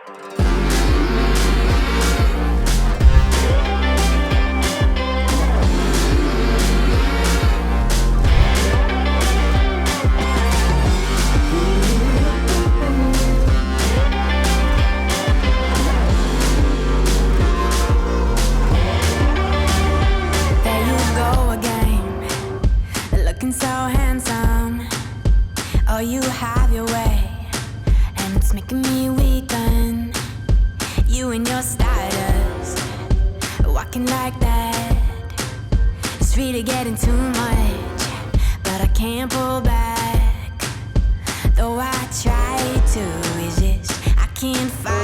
There you go again, looking so handsome. Oh, you have your way, and it's making me weaken. You and your stardust, walking like that. It's really getting too much, but I can't pull back. Though I try to resist, I can't fight.